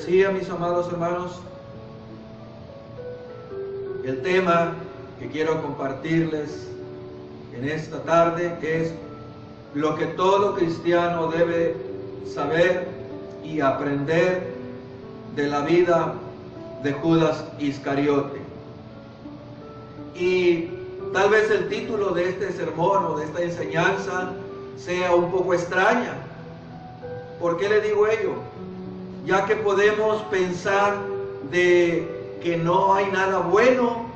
decía, mis amados hermanos, el tema que quiero compartirles en esta tarde es lo que todo cristiano debe saber y aprender de la vida de Judas Iscariote. Y tal vez el título de este sermón o de esta enseñanza sea un poco extraña. ¿Por qué le digo ello? Ya que podemos pensar de que no hay nada bueno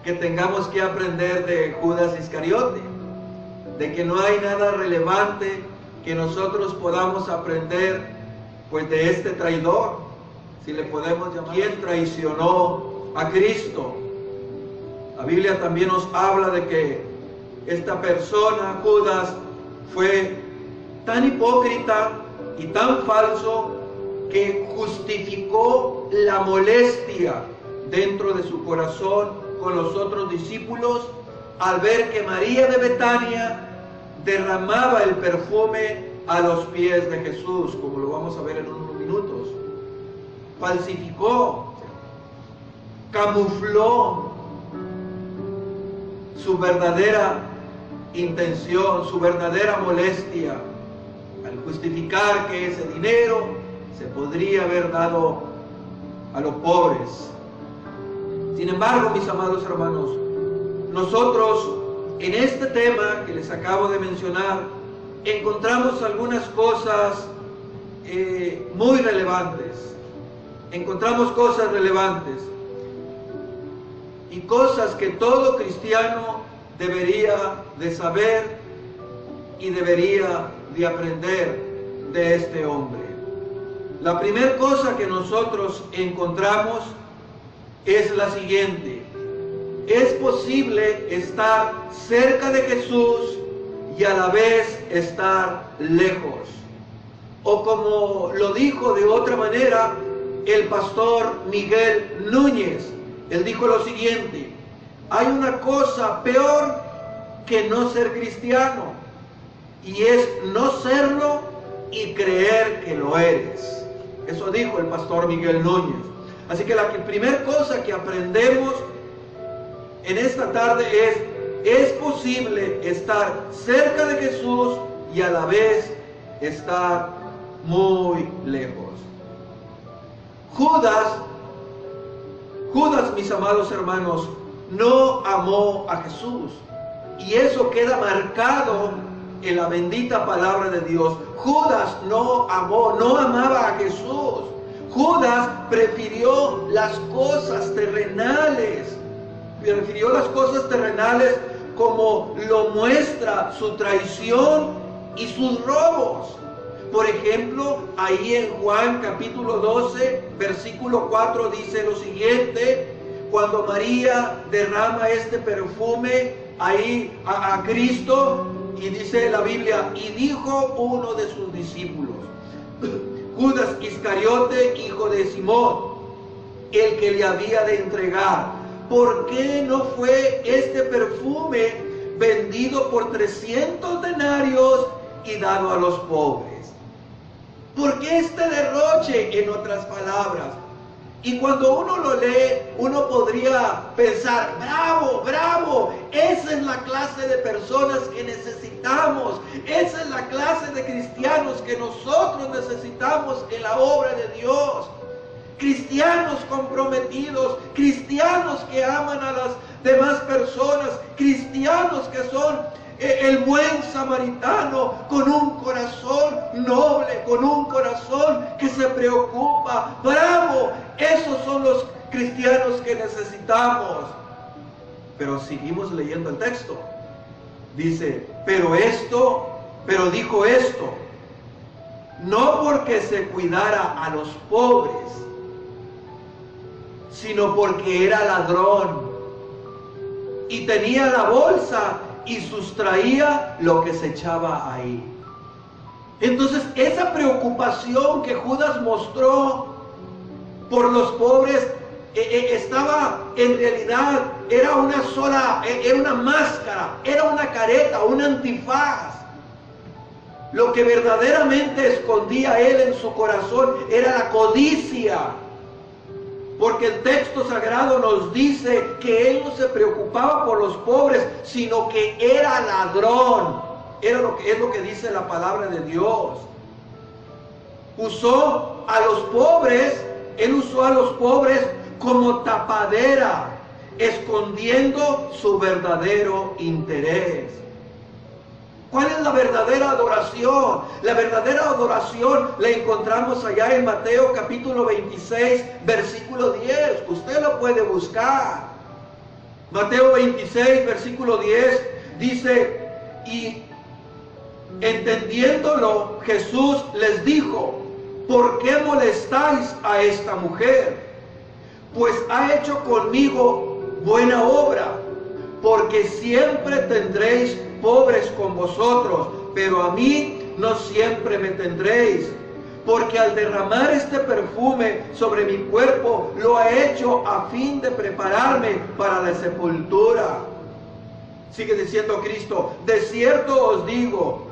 que tengamos que aprender de Judas Iscariote, de que no hay nada relevante que nosotros podamos aprender pues de este traidor, si le podemos llamar, quien traicionó a Cristo. La Biblia también nos habla de que esta persona, Judas, fue tan hipócrita y tan falso que justificó la molestia dentro de su corazón con los otros discípulos al ver que María de Betania derramaba el perfume a los pies de Jesús, como lo vamos a ver en unos minutos. Falsificó, camufló su verdadera intención, su verdadera molestia, al justificar que ese dinero se podría haber dado a los pobres. Sin embargo, mis amados hermanos, nosotros en este tema que les acabo de mencionar encontramos algunas cosas muy relevantes. Encontramos cosas relevantes y cosas que todo cristiano debería de saber y debería de aprender de este hombre. La primera cosa que nosotros encontramos es la siguiente: es posible estar cerca de Jesús y a la vez estar lejos. O como lo dijo de otra manera el pastor Miguel Núñez, él dijo lo siguiente: hay una cosa peor que no ser cristiano, y es no serlo y creer que lo eres. Eso dijo el pastor Miguel Núñez. Así que la primera cosa que aprendemos en esta tarde es posible estar cerca de Jesús y a la vez estar muy lejos. Judas, mis amados hermanos, no amó a Jesús. Y eso queda marcado en la bendita palabra de Dios. Judas no amaba a Jesús. Judas prefirió las cosas terrenales. Prefirió las cosas terrenales como lo muestra su traición y sus robos. Por ejemplo, ahí en Juan capítulo 12, versículo 4 dice lo siguiente: cuando María derrama este perfume ahí a Cristo, y dice la Biblia, y dijo uno de sus discípulos, Judas Iscariote, hijo de Simón, el que le había de entregar, ¿por qué no fue este perfume vendido por 300 denarios y dado a los pobres? ¿Por qué este derroche, en otras palabras? Y cuando uno lo lee, uno podría pensar, bravo, bravo, esa es la clase de personas que necesitamos, esa es la clase de cristianos que nosotros necesitamos en la obra de Dios. Cristianos comprometidos, cristianos que aman a las demás personas, cristianos que son el buen samaritano, con un corazón noble, con un corazón que se preocupa. ¡Bravo! Esos son los cristianos que necesitamos. Pero seguimos leyendo el texto. Dice, pero dijo esto, no porque se cuidara a los pobres, sino porque era ladrón y tenía la bolsa y sustraía lo que se echaba ahí. Entonces, esa preocupación que Judas mostró por los pobres estaba en realidad, era una máscara, era una careta, un antifaz. Lo que verdaderamente escondía él en su corazón era la codicia. Porque el texto sagrado nos dice que él no se preocupaba por los pobres, sino que era ladrón. Es lo que dice la palabra de Dios. Usó a los pobres, él usó a los pobres como tapadera, escondiendo su verdadero interés. ¿Cuál es la verdadera adoración? La verdadera adoración la encontramos allá en Mateo capítulo 26, versículo 10. Usted lo puede buscar. Mateo 26, versículo 10 dice, y entendiéndolo, Jesús les dijo, ¿por qué molestáis a esta mujer? Pues ha hecho conmigo buena obra, porque siempre tendréis pobres con vosotros, pero a mí no siempre me tendréis. Porque al derramar este perfume sobre mi cuerpo, lo ha hecho a fin de prepararme para la sepultura. Sigue diciendo Cristo, de cierto os digo,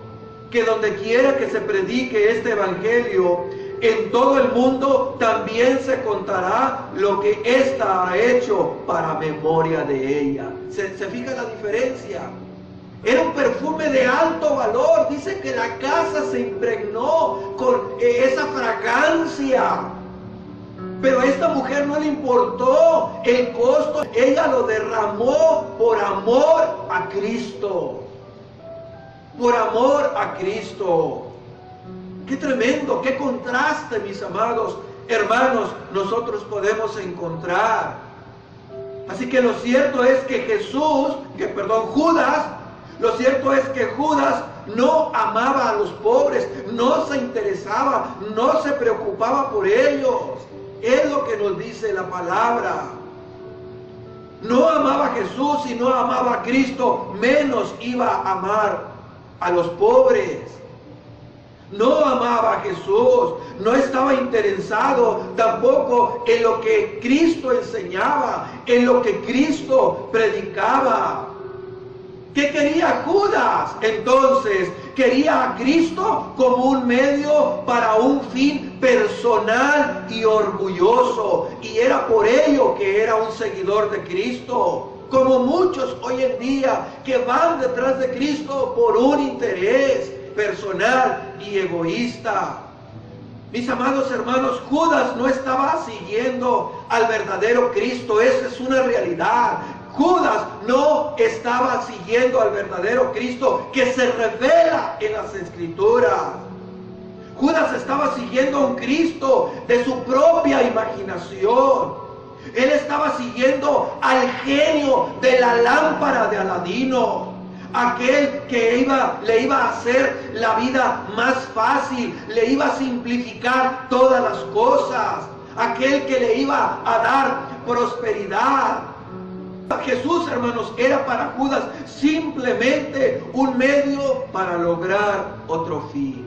que donde quiera que se predique este evangelio, en todo el mundo también se contará lo que ésta ha hecho para memoria de ella. ¿Se fija la diferencia? Era un perfume de alto valor. Dice que la casa se impregnó con esa fragancia. Pero a esta mujer no le importó el costo. Ella lo derramó por amor a Cristo. Por amor a Cristo. Qué tremendo, qué contraste, mis amados hermanos, nosotros podemos encontrar. Así que lo cierto es que Judas, lo cierto es que Judas no amaba a los pobres, no se interesaba, no se preocupaba por ellos. Es lo que nos dice la palabra. No amaba a Jesús y no amaba a Cristo, menos iba a amar a los pobres. No amaba a Jesús, no estaba interesado tampoco en lo que Cristo enseñaba, en lo que Cristo predicaba. ¿Qué quería Judas? Entonces, quería a Cristo como un medio para un fin personal y orgulloso. Y era por ello que era un seguidor de Cristo. Como muchos hoy en día que van detrás de Cristo por un interés personal y egoísta. Mis amados hermanos, Judas no estaba siguiendo al verdadero Cristo. Esa es una realidad. Judas no estaba siguiendo al verdadero Cristo que se revela en las Escrituras. Judas estaba siguiendo a un Cristo de su propia imaginación. Él estaba siguiendo al genio de la lámpara de Aladino. Aquel que le iba a hacer la vida más fácil, le iba a simplificar todas las cosas. Aquel que le iba a dar prosperidad. Jesús, hermanos, era para Judas simplemente un medio para lograr otro fin.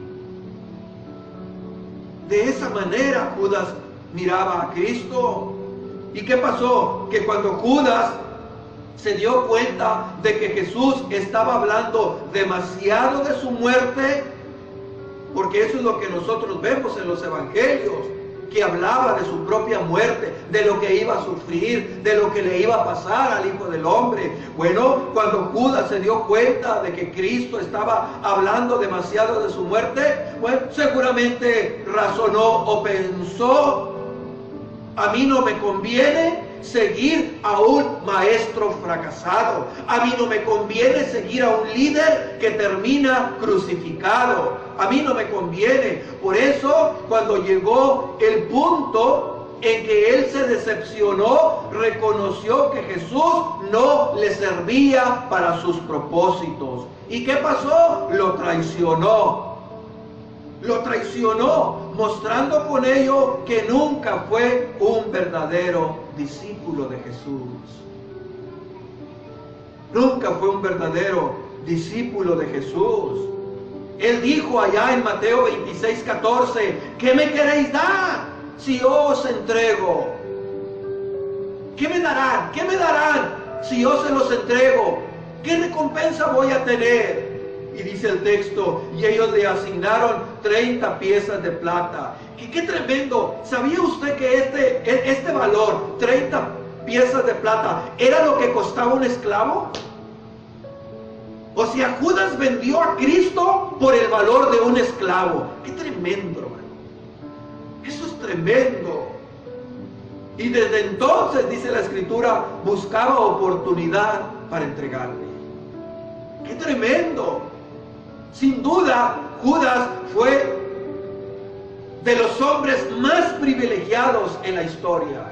De esa manera Judas miraba a Cristo. ¿Y qué pasó? Que cuando Judas se dio cuenta de que Jesús estaba hablando demasiado de su muerte, porque eso es lo que nosotros vemos en los evangelios, que hablaba de su propia muerte, de lo que iba a sufrir, de lo que le iba a pasar al Hijo del Hombre. Bueno, cuando Judas se dio cuenta de que Cristo estaba hablando demasiado de su muerte, bueno, seguramente razonó o pensó, a mí no me conviene seguir a un maestro fracasado. A mí no me conviene seguir a un líder que termina crucificado. A mí no me conviene. Por eso, cuando llegó el punto en que él se decepcionó, reconoció que Jesús no le servía para sus propósitos. ¿Y qué pasó? Lo traicionó. Lo traicionó, mostrando con ello que nunca fue un verdadero discípulo de Jesús. Nunca fue un verdadero discípulo de Jesús. Él dijo allá en Mateo 26:14, ¿qué me queréis dar si yo os entrego? ¿Qué me darán? ¿Qué me darán si yo se los entrego? ¿Qué recompensa voy a tener? Y dice el texto, y ellos le asignaron 30 piezas de plata. ¡Qué tremendo! ¿Sabía usted que este valor, 30 piezas de plata, era lo que costaba un esclavo? O sea, Judas vendió a Cristo por el valor de un esclavo. ¡Qué tremendo, hermano! Eso es tremendo. Y desde entonces, dice la Escritura, buscaba oportunidad para entregarle. ¡Qué tremendo! Sin duda, Judas fue de los hombres más privilegiados en la historia.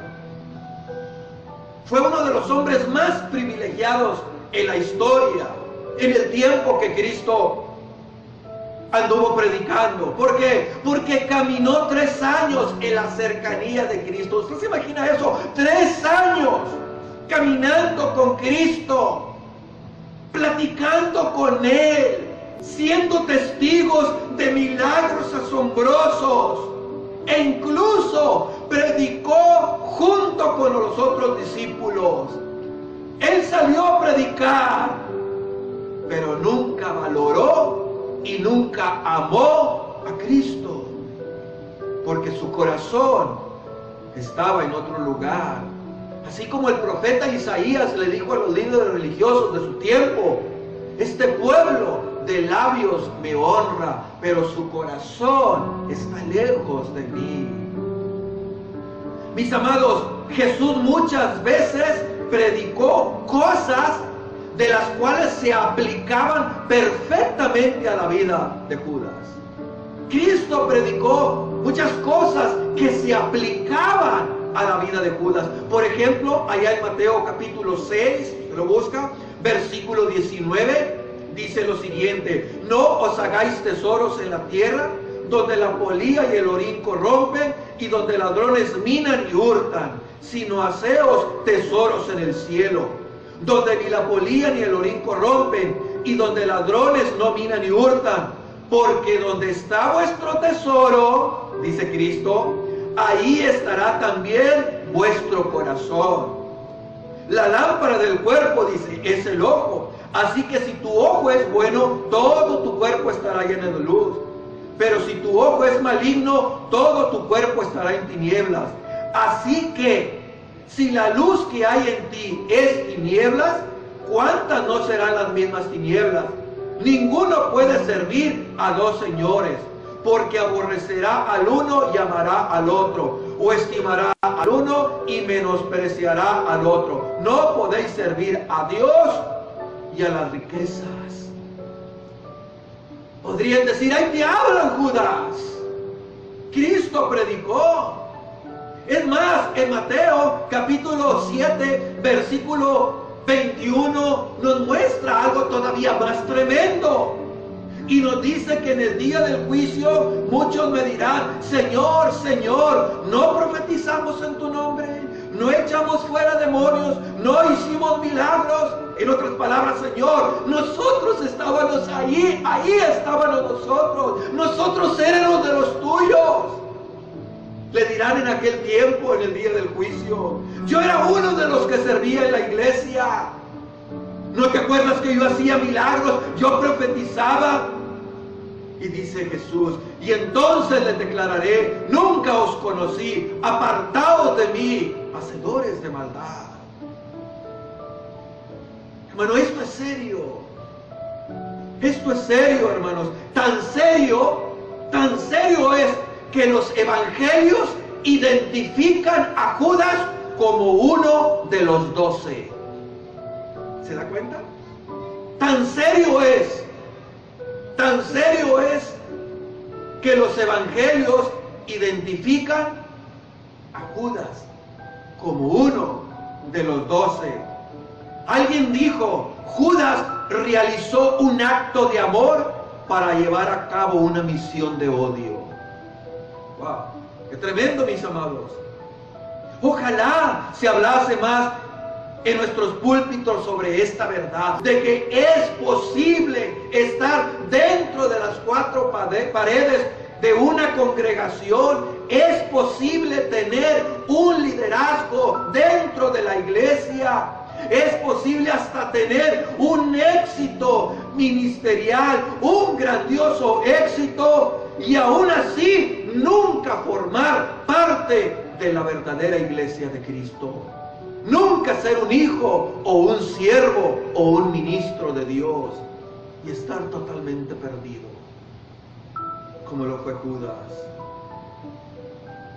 Fue uno de los hombres más privilegiados en la historia, en el tiempo que Cristo anduvo predicando. ¿Por qué? Porque caminó 3 años en la cercanía de Cristo. ¿Usted se imagina eso? 3 años caminando con Cristo, platicando con Él, siendo testigos de milagros asombrosos, e incluso predicó junto con los otros discípulos. Él salió a predicar, pero nunca valoró y nunca amó a Cristo, porque su corazón estaba en otro lugar. Así como el profeta Isaías le dijo a los líderes religiosos de su tiempo: este pueblo de labios me honra, pero su corazón está lejos de mí. Mis amados, Jesús muchas veces predicó cosas de las cuales se aplicaban perfectamente a la vida de Judas. Cristo predicó muchas cosas que se aplicaban a la vida de Judas. Por ejemplo, allá en Mateo capítulo 6, lo busca, versículo 19, dice lo siguiente: no os hagáis tesoros en la tierra, donde la polilla y el orín corrompen, y donde ladrones minan y hurtan, sino haceos tesoros en el cielo, donde ni la polilla ni el orín corrompen, y donde ladrones no minan ni hurtan, porque donde está vuestro tesoro, dice Cristo, ahí estará también vuestro corazón. La lámpara del cuerpo, dice, es el ojo. Así que si tu ojo es bueno, todo tu cuerpo estará lleno de luz. Pero si tu ojo es maligno, todo tu cuerpo estará en tinieblas. Así que, si la luz que hay en ti es tinieblas, ¿cuántas no serán las mismas tinieblas? Ninguno puede servir a 2 señores, porque aborrecerá al uno y amará al otro, o estimará al uno y menospreciará al otro. No podéis servir a Dios y a las riquezas. Podrían decir: ¡ay, te hablan, Judas! Cristo predicó. Es más, en Mateo capítulo 7, versículo 21, nos muestra algo todavía más tremendo. Y nos dice que en el día del juicio muchos me dirán: Señor, Señor, ¿no profetizamos en tu nombre? ¿No echamos fuera demonios? ¿No hicimos milagros? En otras palabras, Señor, nosotros estábamos ahí estábamos nosotros éramos de los tuyos. Le dirán en aquel tiempo, en el día del juicio: yo era uno de los que servía en la iglesia. ¿No te acuerdas que yo hacía milagros? Yo profetizaba. Y dice Jesús: y entonces les declararé: nunca os conocí, apartaos de mí, hacedores de maldad. Hermano, esto es serio. Esto es serio, hermanos. Tan serio es que los evangelios identifican a Judas como uno de los 12. ¿Se da cuenta? Tan serio es que los evangelios identifican a Judas como uno de los 12. Alguien dijo: Judas realizó un acto de amor para llevar a cabo una misión de odio. ¡Wow! ¡Qué tremendo, mis amados! Ojalá se hablase más en nuestros púlpitos sobre esta verdad, de que es posible estar dentro de las 4 paredes de una congregación. Es posible tener un liderazgo dentro de la iglesia. Es posible hasta tener un éxito ministerial, un grandioso éxito, y aún así nunca formar parte de la verdadera iglesia de Cristo. Nunca ser un hijo o un siervo o un ministro de Dios y estar totalmente perdido, como lo fue Judas.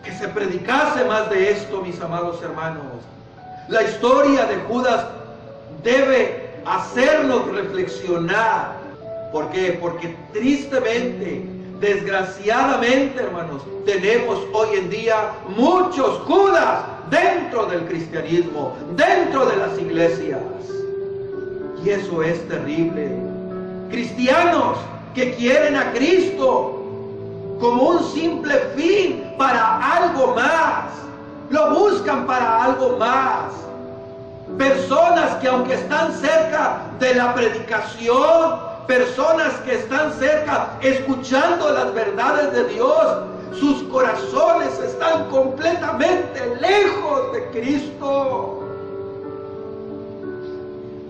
Que se predicase más de esto, mis amados hermanos. La historia de Judas debe hacernos reflexionar. ¿Por qué? Porque tristemente, desgraciadamente, hermanos, tenemos hoy en día muchos Judas dentro del cristianismo, dentro de las iglesias. Y eso es terrible. Cristianos que quieren a Cristo como un simple fin para algo más. Lo buscan para algo más. Personas que aunque están cerca de la predicación, personas que están cerca escuchando las verdades de Dios, sus corazones están completamente lejos de Cristo,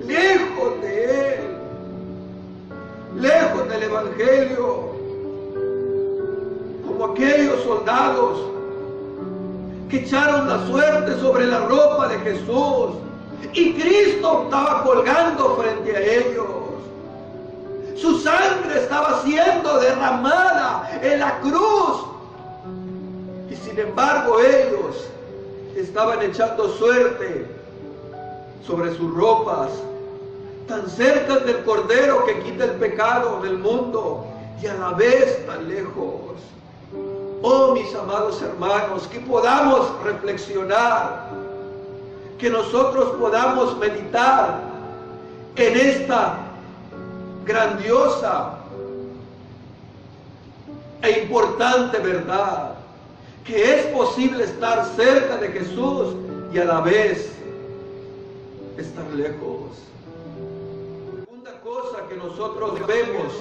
lejos de Él, lejos del Evangelio, como aquellos soldados que echaron la suerte sobre la ropa de Jesús y Cristo estaba colgando frente a ellos. Su sangre estaba siendo derramada en la cruz. Y sin embargo ellos estaban echando suerte sobre sus ropas, tan cerca del Cordero que quita el pecado del mundo y a la vez tan lejos. Oh, mis amados hermanos, que podamos reflexionar, que nosotros podamos meditar en esta grandiosa e importante verdad, que es posible estar cerca de Jesús y a la vez estar lejos. La segunda cosa que nosotros vemos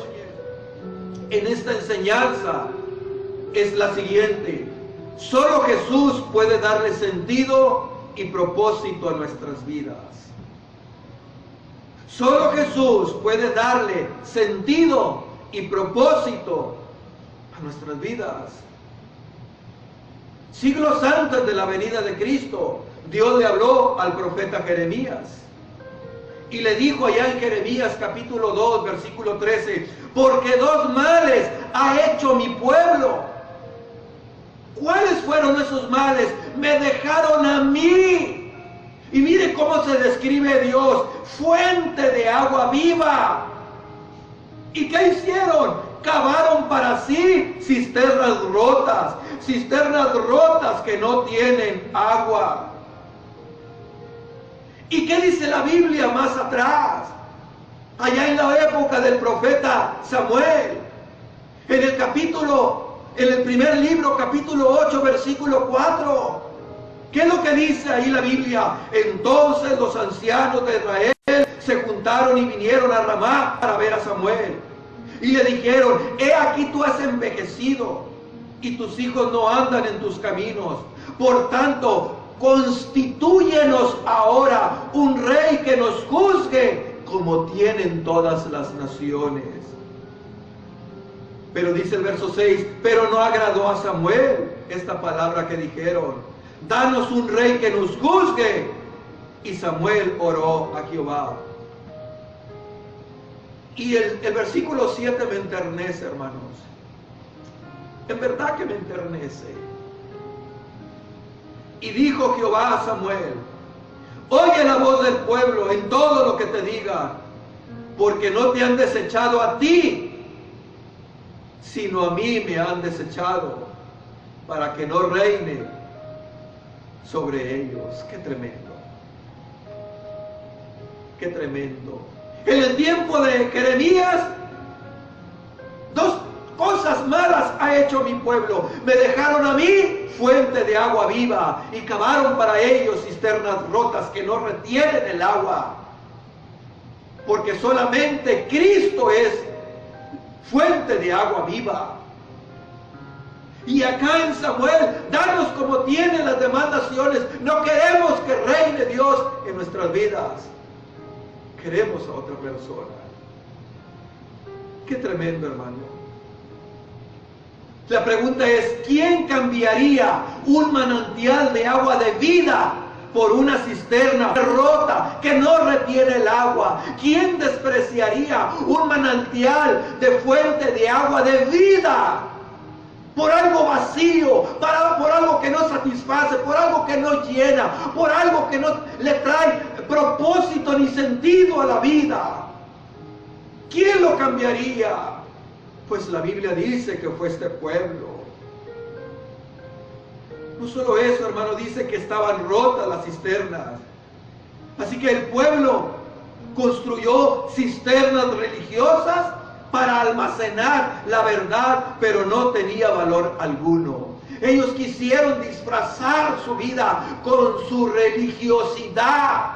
en esta enseñanza es la siguiente: solo Jesús puede darle sentido y propósito a nuestras vidas. Solo Jesús puede darle sentido y propósito a nuestras vidas. Siglos antes de la venida de Cristo, Dios le habló al profeta Jeremías y le dijo allá en Jeremías capítulo 2, versículo 13: porque dos males ha hecho mi pueblo. ¿Cuáles fueron esos males? Me dejaron a mí. Y mire cómo se describe Dios: fuente de agua viva. ¿Y qué hicieron? Cavaron para sí cisternas rotas que no tienen agua. ¿Y qué dice la Biblia más atrás? Allá en la época del profeta Samuel, en el primer libro, capítulo 8, versículo 4. ¿Qué es lo que dice ahí la Biblia? Entonces los ancianos de Israel se juntaron y vinieron a Ramá para ver a Samuel. Y le dijeron: he aquí tú has envejecido y tus hijos no andan en tus caminos. Por tanto, constitúyenos ahora un rey que nos juzgue como tienen todas las naciones. Pero dice el verso 6, pero no agradó a Samuel esta palabra que dijeron: danos un rey que nos juzgue. Y Samuel oró a Jehová. Y el versículo 7 me enternece, hermanos. En verdad que me enternece. Y dijo Jehová a Samuel: oye la voz del pueblo en todo lo que te diga, porque no te han desechado a ti, sino a mí me han desechado, para que no reine sobre ellos. Qué tremendo. Qué tremendo. En el tiempo de Jeremías, dos cosas malas ha hecho mi pueblo. Me dejaron a mí fuente de agua viva y cavaron para ellos cisternas rotas que no retienen el agua. Porque solamente Cristo es fuente de agua viva. Y acá en Samuel, danos como tienen las demás naciones. No queremos que reine Dios en nuestras vidas. Queremos a otra persona. Qué tremendo, hermano. La pregunta es, ¿quién cambiaría un manantial de agua de vida por una cisterna rota que no retiene el agua? ¿Quién despreciaría un manantial de fuente de agua de vida por algo vacío, por algo que no satisface, por algo que no llena, por algo que no le trae propósito ni sentido a la vida? ¿Quién lo cambiaría? Pues la Biblia dice que fue este pueblo. No solo eso, hermano, dice que estaban rotas las cisternas. Así que el pueblo construyó cisternas religiosas para almacenar la verdad, pero no tenía valor alguno. Ellos quisieron disfrazar su vida con su religiosidad,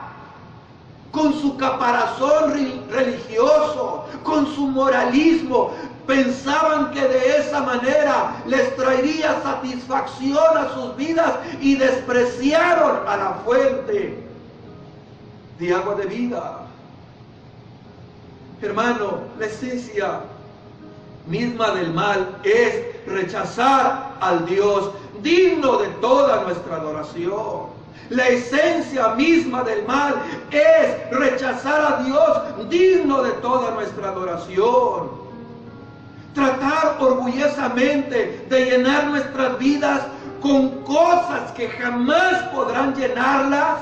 con su caparazón religioso, con su moralismo. Pensaban que de esa manera les traería satisfacción a sus vidas y despreciaron a la fuente de agua de vida. Hermano, la esencia misma del mal es rechazar al Dios digno de toda nuestra adoración. La esencia misma del mal es rechazar a Dios digno de toda nuestra adoración. Tratar orgullosamente de llenar nuestras vidas con cosas que jamás podrán llenarlas,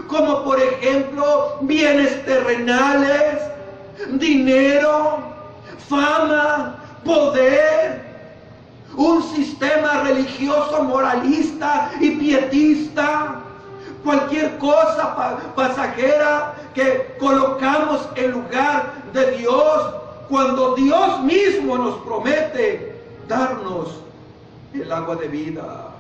como por ejemplo bienes terrenales, dinero, fama, poder, un sistema religioso moralista y pietista, cualquier cosa pasajera que colocamos en lugar de Dios, cuando Dios mismo nos promete darnos el agua de vida.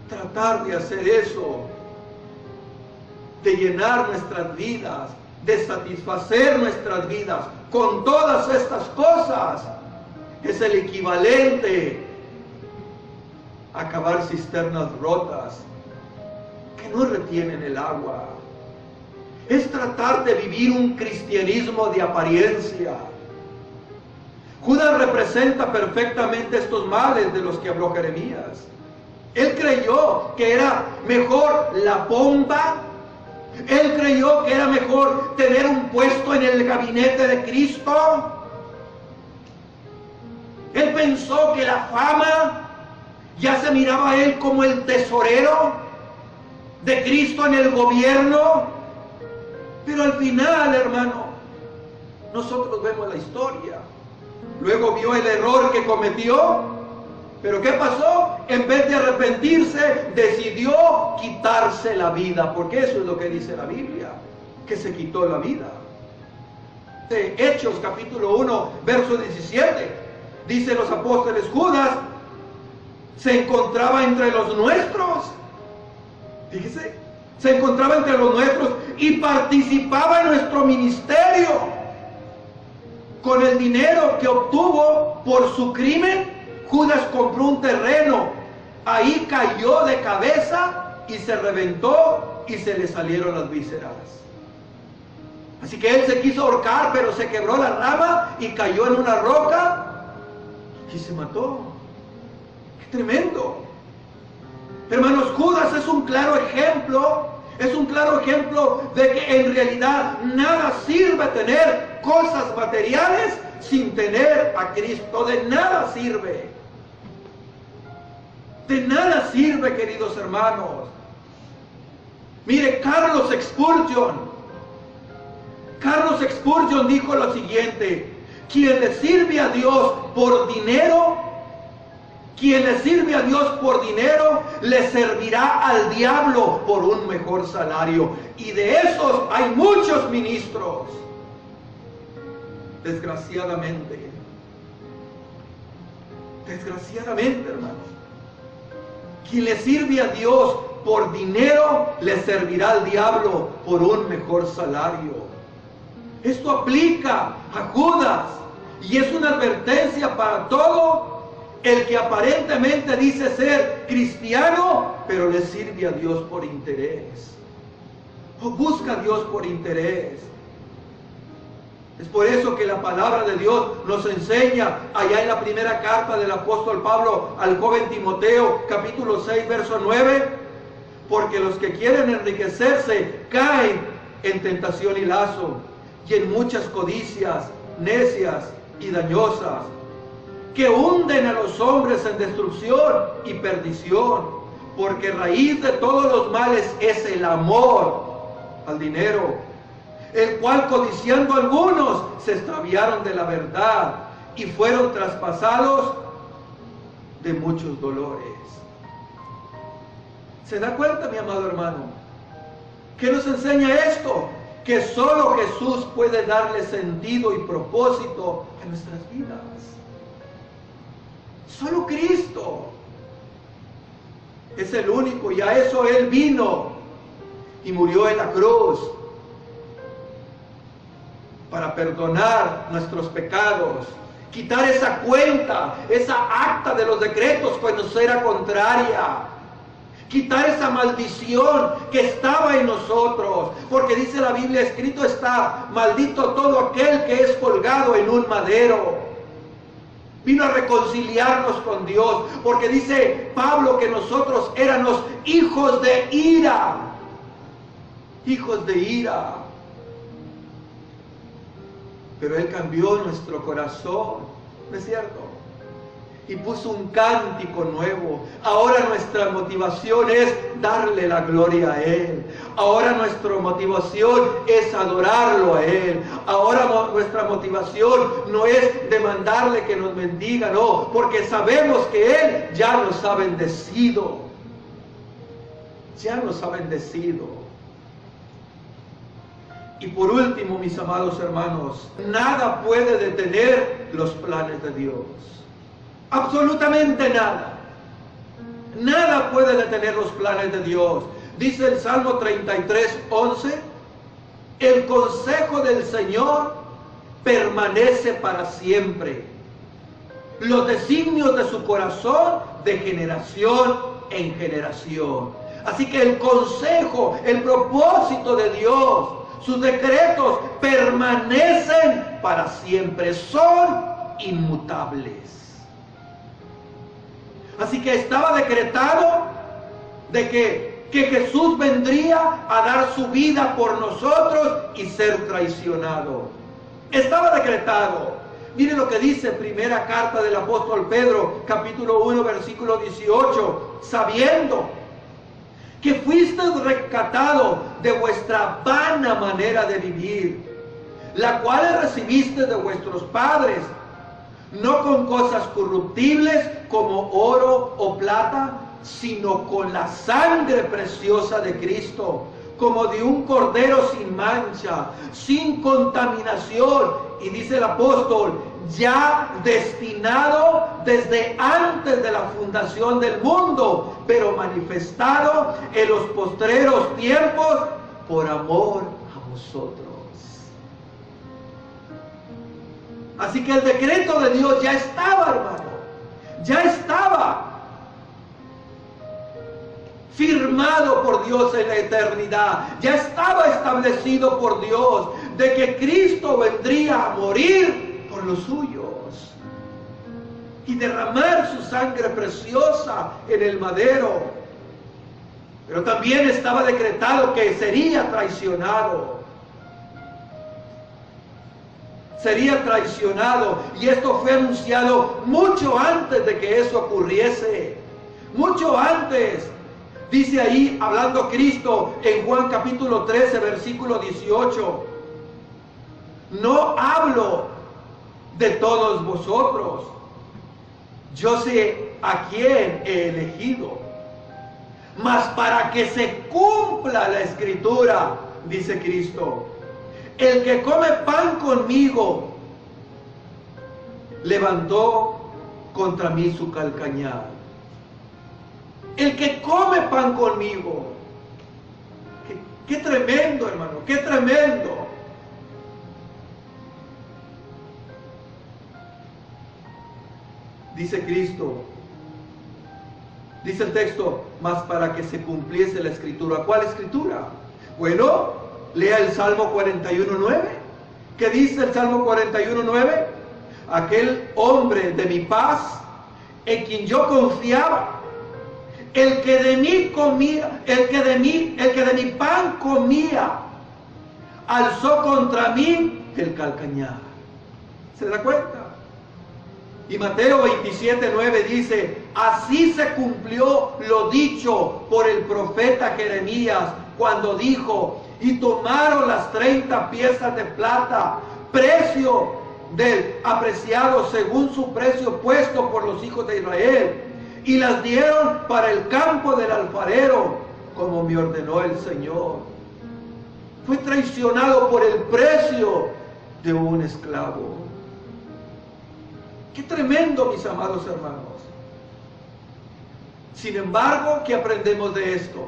Tratar de hacer eso, de llenar nuestras vidas, de satisfacer nuestras vidas con todas estas cosas, es el equivalente a cavar cisternas rotas que no retienen el agua. Es tratar de vivir un cristianismo de apariencia. Judas representa perfectamente estos males de los que habló Jeremías. Él creyó que era mejor la pompa. Él creyó que era mejor tener un puesto en el gabinete de Cristo. Él pensó que la fama, ya se miraba a él como el tesorero de Cristo en el gobierno. Pero al final, hermano, nosotros vemos la historia. Luego vio el error que cometió. Pero ¿qué pasó? En vez de arrepentirse, decidió quitarse la vida. Porque eso es lo que dice la Biblia, que se quitó la vida. De Hechos capítulo 1, verso 17. Dice los apóstoles: Judas se encontraba entre los nuestros. Fíjese, se encontraba entre los nuestros y participaba en nuestro ministerio. Con el dinero que obtuvo por su crimen, Judas compró un terreno. Ahí cayó de cabeza y se reventó y se le salieron las vísceras. Así que él se quiso ahorcar, pero se quebró la rama y cayó en una roca y se mató. ¡Qué tremendo! Hermanos, Judas es un claro ejemplo de que en realidad nada sirve tener cosas materiales sin tener a Cristo. De nada sirve. De nada sirve, queridos hermanos. Mire, Carlos Spurgeon dijo lo siguiente: quien le sirve a Dios por dinero, le servirá al diablo por un mejor salario. Y de esos hay muchos ministros, desgraciadamente. Desgraciadamente, hermanos. Quien le sirve a Dios por dinero, le servirá al diablo por un mejor salario. Esto aplica a Judas y es una advertencia para todo el que aparentemente dice ser cristiano, pero le sirve a Dios por interés, o busca a Dios por interés. Es por eso que la palabra de Dios nos enseña allá en la primera carta del apóstol Pablo al joven Timoteo, capítulo 6, verso 9, porque los que quieren enriquecerse caen en tentación y lazo, y en muchas codicias necias y dañosas, que hunden a los hombres en destrucción y perdición, porque raíz de todos los males es el amor al dinero, el cual codiciando algunos se extraviaron de la verdad y fueron traspasados de muchos dolores. ¿Se da cuenta, mi amado hermano? ¿Qué nos enseña esto? Que solo Jesús puede darle sentido y propósito a nuestras vidas. Solo Cristo es el único, y a eso Él vino y murió en la cruz para perdonar nuestros pecados, quitar esa cuenta, esa acta de los decretos que nos era contraria, quitar esa maldición que estaba en nosotros, porque dice la Biblia, escrito está, maldito todo aquel que es colgado en un madero. Vino a reconciliarnos con Dios, porque dice Pablo que nosotros éramos hijos de ira, hijos de ira. Pero Él cambió nuestro corazón, ¿no es cierto? Y puso un cántico nuevo. Ahora nuestra motivación es darle la gloria a Él. Ahora nuestra motivación es adorarlo a Él. Ahora nuestra motivación no es demandarle que nos bendiga, no, porque sabemos que Él ya nos ha bendecido. Ya nos ha bendecido. Y por último, mis amados hermanos, nada puede detener los planes de Dios. Absolutamente nada. Nada puede detener los planes de Dios. Dice el Salmo 33, 11, el consejo del Señor permanece para siempre, los designios de su corazón de generación en generación. Así que el consejo, el propósito de Dios, sus decretos permanecen para siempre, son inmutables. Así que estaba decretado de que Jesús vendría a dar su vida por nosotros y ser traicionado. Estaba decretado. Mire lo que dice primera carta del apóstol Pedro, capítulo 1, versículo 18, sabiendo que fuisteis rescatados de vuestra vana manera de vivir, la cual recibiste de vuestros padres, no con cosas corruptibles como oro o plata, sino con la sangre preciosa de Cristo, como de un cordero sin mancha, sin contaminación, y dice el apóstol, ya destinado desde antes de la fundación del mundo, pero manifestado en los postreros tiempos por amor a vosotros. Así que el decreto de Dios ya estaba, hermano, ya estaba firmado por Dios en la eternidad, ya estaba establecido por Dios de que Cristo vendría a morir por los suyos y derramar su sangre preciosa en el madero. Pero también estaba decretado que sería traicionado. Sería traicionado, y esto fue anunciado mucho antes de que eso ocurriese, mucho antes. Dice ahí, hablando Cristo en Juan capítulo 13, versículo 18, no hablo de todos vosotros, yo sé a quién he elegido, mas para que se cumpla la escritura, dice Cristo, el que come pan conmigo, levantó contra mí su calcañar. El que come pan conmigo. Qué tremendo, hermano, qué tremendo. Dice Cristo, dice el texto, mas para que se cumpliese la escritura. ¿Cuál escritura? Bueno, lea el Salmo 41:9. ¿Qué dice el Salmo 41:9? Aquel hombre de mi paz, en quien yo confiaba, el que de mí comía, el que de mi pan comía, alzó contra mí el calcañar. ¿Se da cuenta? Y Mateo 27:9 dice: así se cumplió lo dicho por el profeta Jeremías, cuando dijo: y tomaron las 30 piezas de plata, precio del apreciado según su precio puesto por los hijos de Israel, y las dieron para el campo del alfarero, como me ordenó el Señor. Fue traicionado por el precio de un esclavo. Qué tremendo, mis amados hermanos. Sin embargo, ¿qué aprendemos de esto?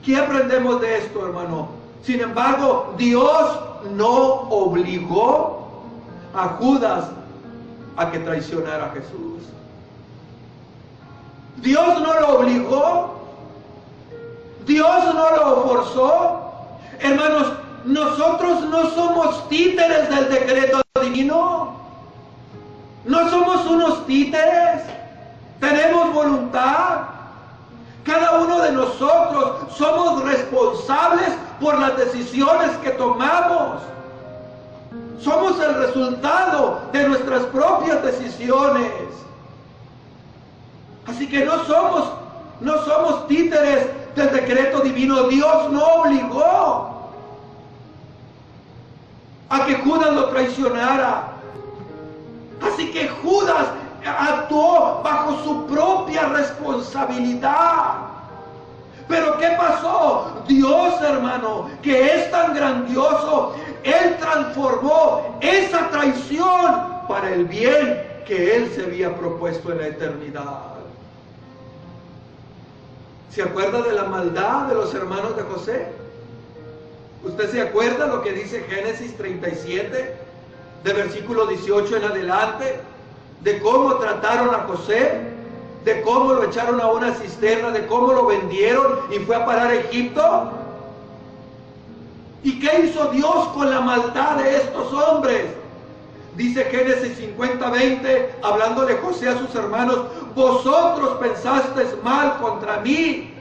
¿Qué aprendemos de esto, hermano? Sin embargo, Dios no obligó a Judas a que traicionara a Jesús. Dios no lo obligó. Dios no lo forzó. Hermanos, nosotros no somos títeres del decreto divino. No somos unos títeres. Tenemos voluntad. Cada uno de nosotros somos responsables por las decisiones que tomamos. Somos el resultado de nuestras propias decisiones. Así que no somos títeres del decreto divino. Dios no obligó a que Judas lo traicionara. Así que Judas actuó bajo su propia responsabilidad. Pero ¿qué pasó? Dios, hermano, que es tan grandioso, Él transformó esa traición para el bien que Él se había propuesto en la eternidad. ¿Se acuerda de la maldad de los hermanos de José? ¿Usted se acuerda lo que dice Génesis 37, de versículo 18 en adelante? De cómo trataron a José, de cómo lo echaron a una cisterna, de cómo lo vendieron y fue a parar a Egipto. ¿Y qué hizo Dios con la maldad de estos hombres? Dice Génesis 50:20, hablándole José a sus hermanos: vosotros pensasteis mal contra mí,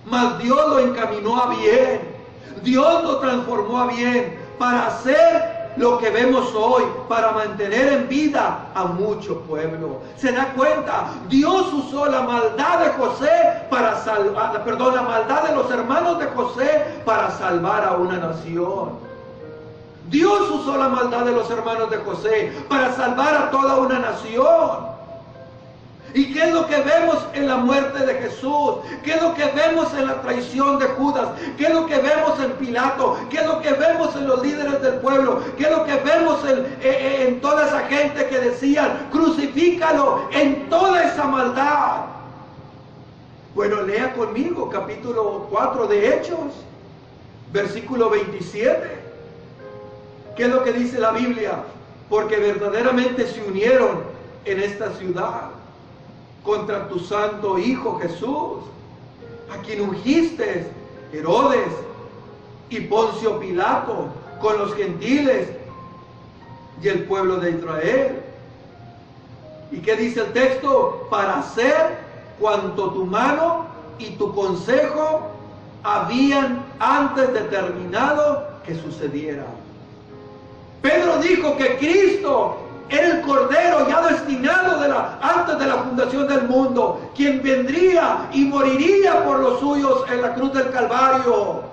mas Dios lo encaminó a bien. Dios lo transformó a bien para hacer lo que vemos hoy, para mantener en vida a mucho pueblo. ¿Se da cuenta? Dios usó la maldad de José para salvar, la maldad de los hermanos de José para salvar a una nación. Dios usó la maldad de los hermanos de José para salvar a toda una nación. ¿Y qué es lo que vemos en la muerte de Jesús? ¿Qué es lo que vemos en la traición de Judas? ¿Qué es lo que vemos en Pilato? ¿Qué es lo que vemos en los líderes del pueblo? ¿Qué es lo que vemos en toda esa gente que decían: crucifícalo, en toda esa maldad? Bueno, lea conmigo capítulo 4 de Hechos, versículo 27. ¿Qué es lo que dice la Biblia? Porque verdaderamente se unieron en esta ciudad contra tu santo Hijo Jesús, a quien ungiste, Herodes y Poncio Pilato, con los gentiles y el pueblo de Israel. ¿Y qué dice el texto? Para hacer cuanto tu mano y tu consejo habían antes determinado que sucediera. Pedro dijo que Cristo era el Cordero ya destinado antes de la fundación del mundo, quien vendría y moriría por los suyos en la cruz del Calvario.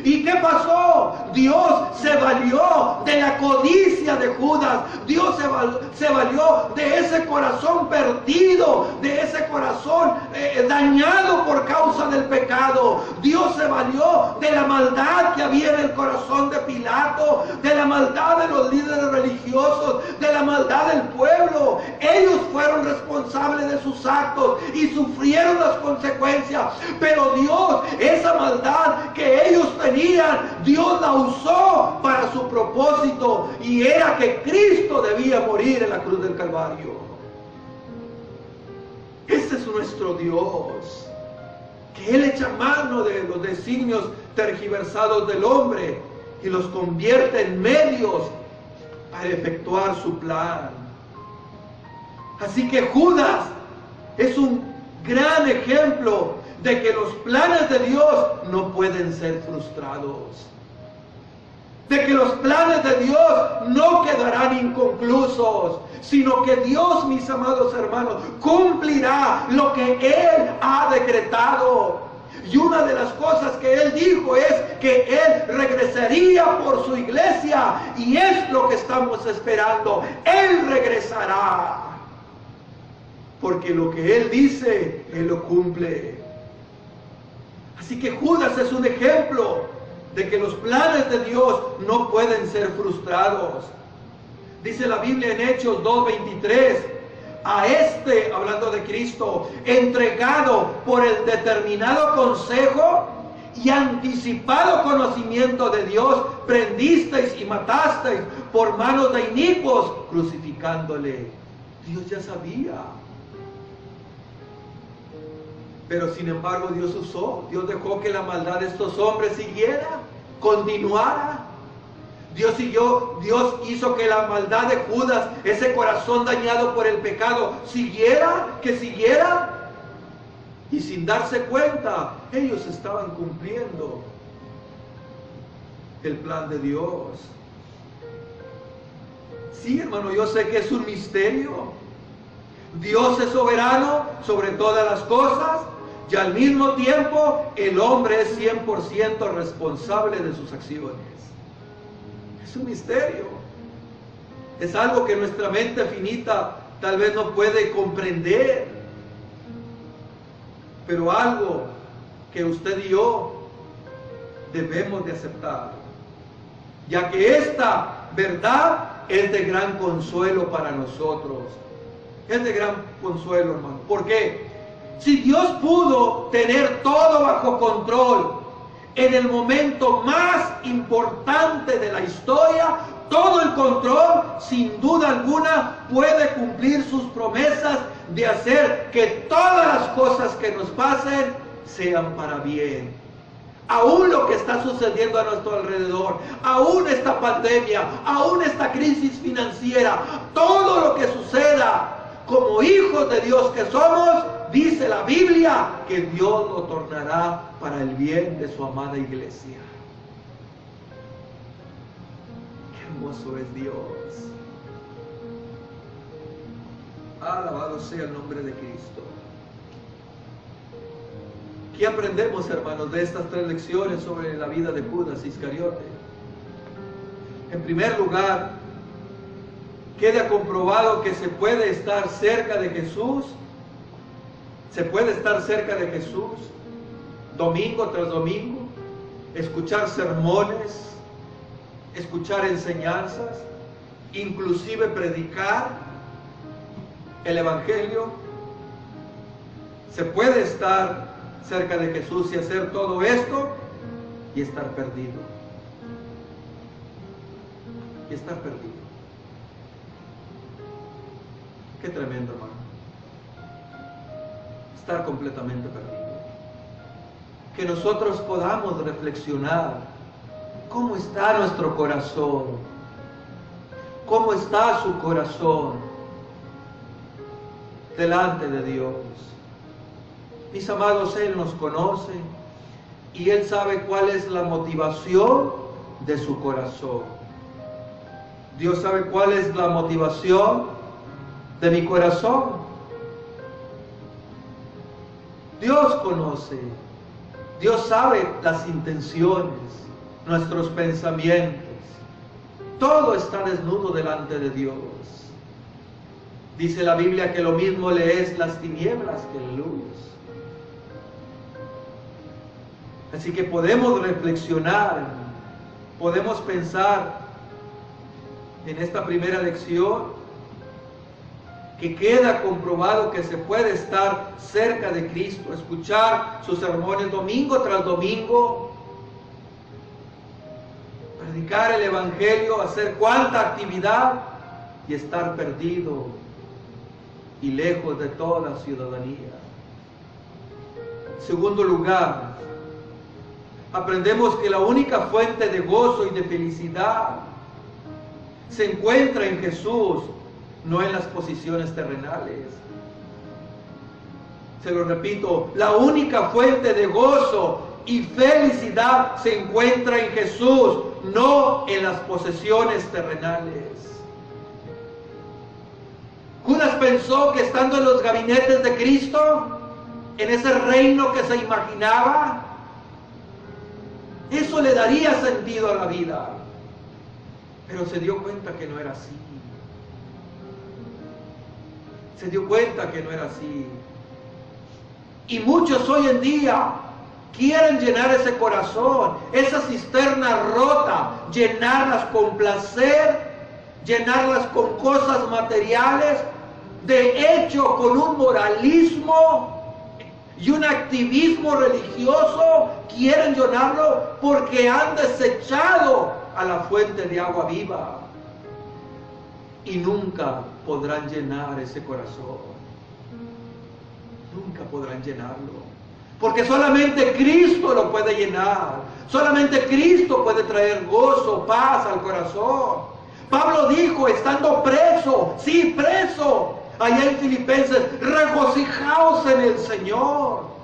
¿Y qué pasó? Dios se valió de la codicia de Judas. Dios se valió de ese corazón perdido, de ese corazón dañado por causa del pecado. Dios se valió de la maldad que había en el corazón de Pilato, de la maldad de los líderes religiosos, de la maldad del pueblo. Ellos fueron responsables de sus actos y sufrieron las consecuencias. Pero Dios, esa maldad que ellos tenían, Dios la usó para su propósito, y era que Cristo debía morir en la cruz del Calvario. Este es nuestro Dios, que Él echa mano de los designios tergiversados del hombre y los convierte en medios para efectuar su plan. Así que Judas es un gran ejemplo de que los planes de Dios no pueden ser frustrados. De que los planes de Dios no quedarán inconclusos, sino que Dios, mis amados hermanos, cumplirá lo que Él ha decretado. Y una de las cosas que Él dijo es que Él regresaría por su iglesia, y es lo que estamos esperando. Él regresará, porque lo que Él dice, Él lo cumple. Así que Judas es un ejemplo de que los planes de Dios no pueden ser frustrados. Dice la Biblia en Hechos 2:23, a este, hablando de Cristo, entregado por el determinado consejo y anticipado conocimiento de Dios, prendisteis y matasteis por manos de inicuos, crucificándole. Dios ya sabía. Pero sin embargo Dios Dios dejó que la maldad de estos hombres siguiera, continuara. Dios hizo que la maldad de Judas, ese corazón dañado por el pecado, siguiera. Y sin darse cuenta, ellos estaban cumpliendo el plan de Dios. Sí, hermano, yo sé que es un misterio. Dios es soberano sobre todas las cosas, y al mismo tiempo el hombre es 100% responsable de sus acciones. Es un misterio. Es algo que nuestra mente finita tal vez no puede comprender, pero algo que usted y yo debemos de aceptar, ya que esta verdad es de gran consuelo para nosotros. Es de gran consuelo, hermano. ¿Por qué? Si Dios pudo tener todo bajo control en el momento más importante de la historia, todo el control, sin duda alguna, puede cumplir sus promesas de hacer que todas las cosas que nos pasen sean para bien. Aún lo que está sucediendo a nuestro alrededor, aún esta pandemia, aún esta crisis financiera, todo lo que suceda, como hijos de Dios que somos, dice la Biblia que Dios lo tornará para el bien de su amada iglesia. Qué hermoso es Dios. Alabado sea el nombre de Cristo. ¿Qué aprendemos, hermanos, de estas 3 lecciones sobre la vida de Judas Iscariote? En primer lugar, queda comprobado que se puede estar cerca de Jesús. Se puede estar cerca de Jesús domingo tras domingo, escuchar sermones, escuchar enseñanzas, inclusive predicar el Evangelio. Se puede estar cerca de Jesús y hacer todo esto y estar perdido. Y estar perdido. Qué tremendo, hermano. Estar completamente perdido. Que nosotros podamos reflexionar cómo está nuestro corazón, cómo está su corazón delante de Dios. Mis amados, Él nos conoce y Él sabe cuál es la motivación de su corazón. Dios sabe cuál es la motivación de mi corazón. Dios conoce, Dios sabe las intenciones, nuestros pensamientos. Todo está desnudo delante de Dios. Dice la Biblia que lo mismo le es las tinieblas que la luz. Así que podemos reflexionar, podemos pensar en esta primera lección, que queda comprobado que se puede estar cerca de Cristo, escuchar sus sermones domingo tras domingo, predicar el Evangelio, hacer cuanta actividad y estar perdido y lejos de toda ciudadanía. En segundo lugar, aprendemos que la única fuente de gozo y de felicidad se encuentra en Jesús, no en las posiciones terrenales. Se lo repito, la única fuente de gozo y felicidad se encuentra en Jesús, no en las posesiones terrenales. Judas pensó que estando en los gabinetes de Cristo, en ese reino que se imaginaba, eso le daría sentido a la vida. Pero se dio cuenta que no era así. Se dio cuenta que no era así. Y muchos hoy en día quieren llenar ese corazón, esa cisterna rota, llenarlas con placer, llenarlas con cosas materiales, de hecho con un moralismo y un activismo religioso. Quieren llenarlo porque han desechado a la fuente de agua viva y nunca podrán llenar ese corazón. Nunca podrán llenarlo, porque solamente Cristo lo puede llenar. Solamente Cristo puede traer gozo, paz al corazón. Pablo dijo, estando preso, sí, preso, allá en Filipenses, regocijaos en el Señor.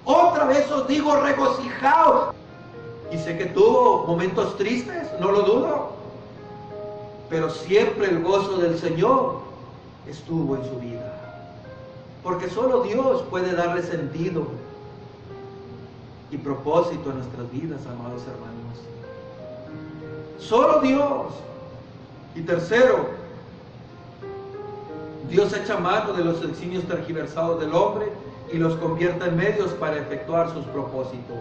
Otra vez os digo, regocijaos. Y sé que tuvo momentos tristes, no lo dudo, pero siempre el gozo del Señor estuvo en su vida. Porque solo Dios puede darle sentido y propósito a nuestras vidas, amados hermanos. Solo Dios. Y tercero, Dios echa mano de los designios tergiversados del hombre y los convierte en medios para efectuar sus propósitos.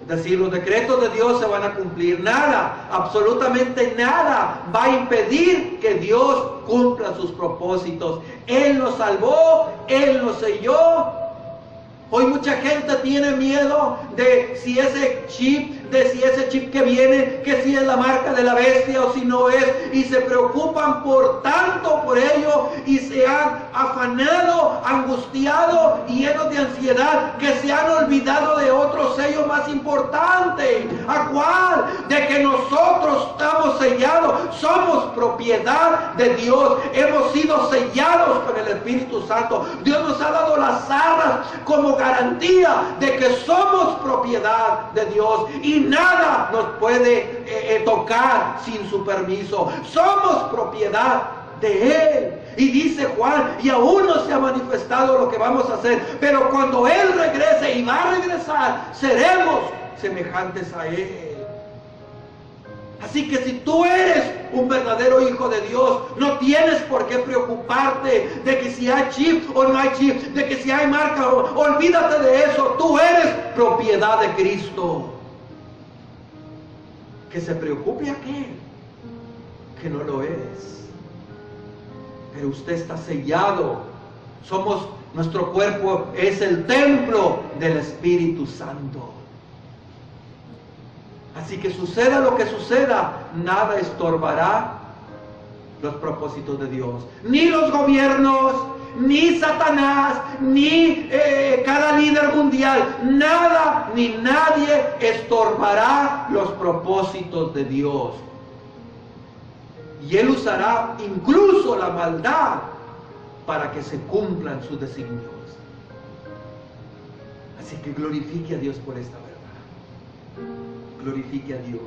Es decir, los decretos de Dios se van a cumplir. Nada, absolutamente nada va a impedir que Dios cumpla sus propósitos. Él nos salvó, Él nos selló. Hoy mucha gente tiene miedo de si ese chip que viene, que si es la marca de la bestia o si no es, y se preocupan por tanto por ello y se han afanado, angustiado y llenos de ansiedad que se han olvidado de otro sello más importante. ¿A cuál? De que nosotros estamos sellados, somos propiedad de Dios, hemos sido sellados con el Espíritu Santo. Dios nos ha dado las arras como garantía de que somos propiedad de Dios y nada nos puede tocar sin su permiso. Somos propiedad de Él. Y dice Juan, y aún no se ha manifestado lo que vamos a hacer, pero cuando Él regrese, y va a regresar, seremos semejantes a Él. Así que si tú eres un verdadero hijo de Dios, no tienes por qué preocuparte de que si hay chip o no hay chip, de que si hay marca olvídate de eso. Tú eres propiedad de Cristo. Que se preocupe aquel que no lo es. Pero usted está sellado. Nuestro cuerpo es el templo del Espíritu Santo. Así que suceda lo que suceda, nada estorbará los propósitos de Dios. Ni los gobiernos, ni Satanás, ni cada líder mundial, nada ni nadie estorbará los propósitos de Dios. Y Él usará incluso la maldad para que se cumplan sus designios. Así que glorifique a Dios por esta verdad. Glorifique a Dios.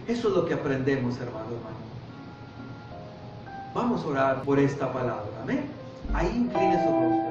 Eso es lo que aprendemos, hermano. Vamos a orar por esta palabra. Amén. Ahí incline su rostro.